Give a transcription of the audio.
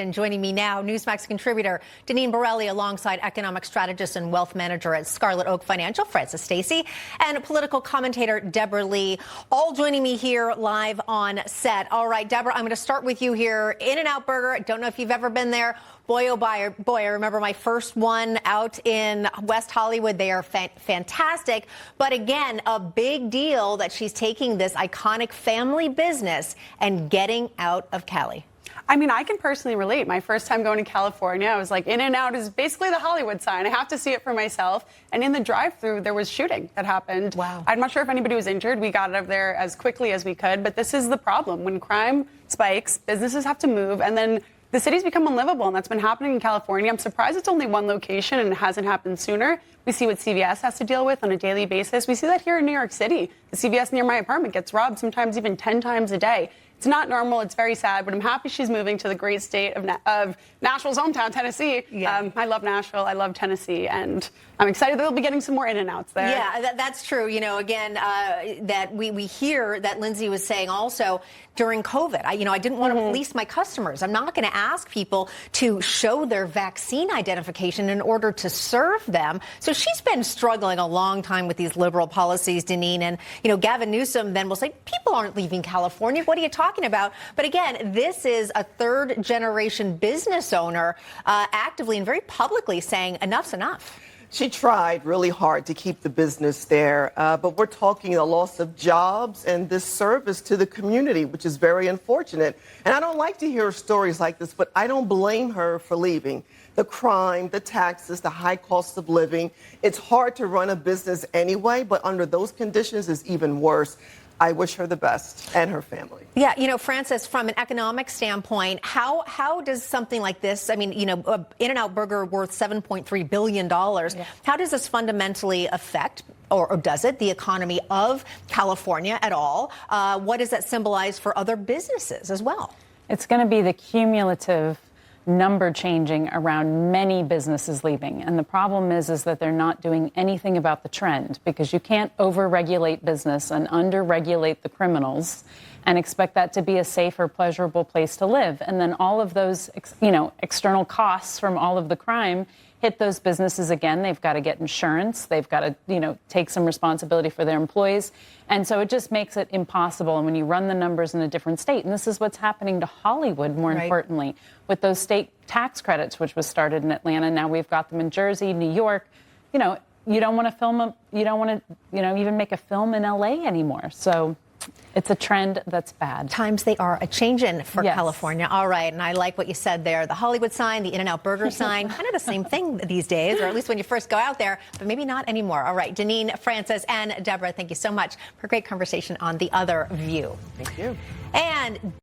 And joining me now, Newsmax contributor Deneen Borelli, alongside economic strategist and wealth manager at Scarlet Oak Financial, Newton Stacy, and political commentator Deborah Lee, all joining me here live on set. All right, Deborah, I'm going to start with you here. In-N-Out Burger, I don't know if you've ever been there. Boy, oh boy, I remember my first one out in West Hollywood. They are fantastic. But again, a big deal that she's taking this iconic family business and getting out of Cali. I mean, I can personally relate. My first time going to California, I was like, In-N-Out is basically the Hollywood sign. I have to see it for myself. And in the drive-thru, there was shooting that happened. Wow. I'm not sure if anybody was injured. We got out of there as quickly as we could. But this is the problem. When crime spikes, businesses have to move, and then the city's become unlivable, and that's been happening in California. I'm surprised it's only one location and it hasn't happened sooner. We see what CVS has to deal with on a daily basis. We see that here in New York City. The CVS near my apartment gets robbed sometimes even 10 times a day. It's not normal. It's very sad, but I'm happy she's moving to the great state of Nashville's hometown, Tennessee. Yeah. I love Nashville. I love Tennessee, and I'm excited that they'll be getting some more In-N-Outs there. Yeah, that's true. You know, again, that we hear that Lindsay was saying also during COVID. I didn't want to police my customers. I'm not going to ask people to show their vaccine identification in order to serve them. So she's been struggling a long time with these liberal policies, Deneen. And, Gavin Newsom then will say, people aren't leaving California. What are you talking about? But again, this is a third-generation business owner actively and very publicly saying enough's enough. She tried really hard to keep the business there, but we're talking the loss of jobs and this service to the community, which is very unfortunate. And I don't like to hear stories like this, but I don't blame her for leaving. The crime, the taxes, the high cost of living. It's hard to run a business anyway, but under those conditions it's even worse. I wish her the best and her family. Yeah, Francis, from an economic standpoint, how does something like this, In-N-Out Burger worth $7.3 billion, how does this fundamentally affect, or does it, the economy of California at all? What does that symbolize for other businesses as well? It's going to be the cumulative number changing around many businesses leaving. And the problem is that they're not doing anything about the trend, because you can't over-regulate business and under-regulate the criminals and expect that to be a safe or pleasurable place to live. And then all of those, external costs from all of the crime hit those businesses again. They've got to get insurance. They've got to, take some responsibility for their employees. And so it just makes it impossible. And when you run the numbers in a different state, and this is what's happening to Hollywood, more importantly, with those state tax credits, which was started in Atlanta. Now we've got them in Jersey, New York. You don't want to film you don't want to, even make a film in LA anymore. So it's a trend that's bad. Times they are a-changin' for California. All right, and I like what you said there. The Hollywood sign, the In-N-Out Burger sign, kind of the same thing these days, or at least when you first go out there, but maybe not anymore. All right, Deneen, Francis, and Deborah, thank you so much for a great conversation on The Other View. Thank you. And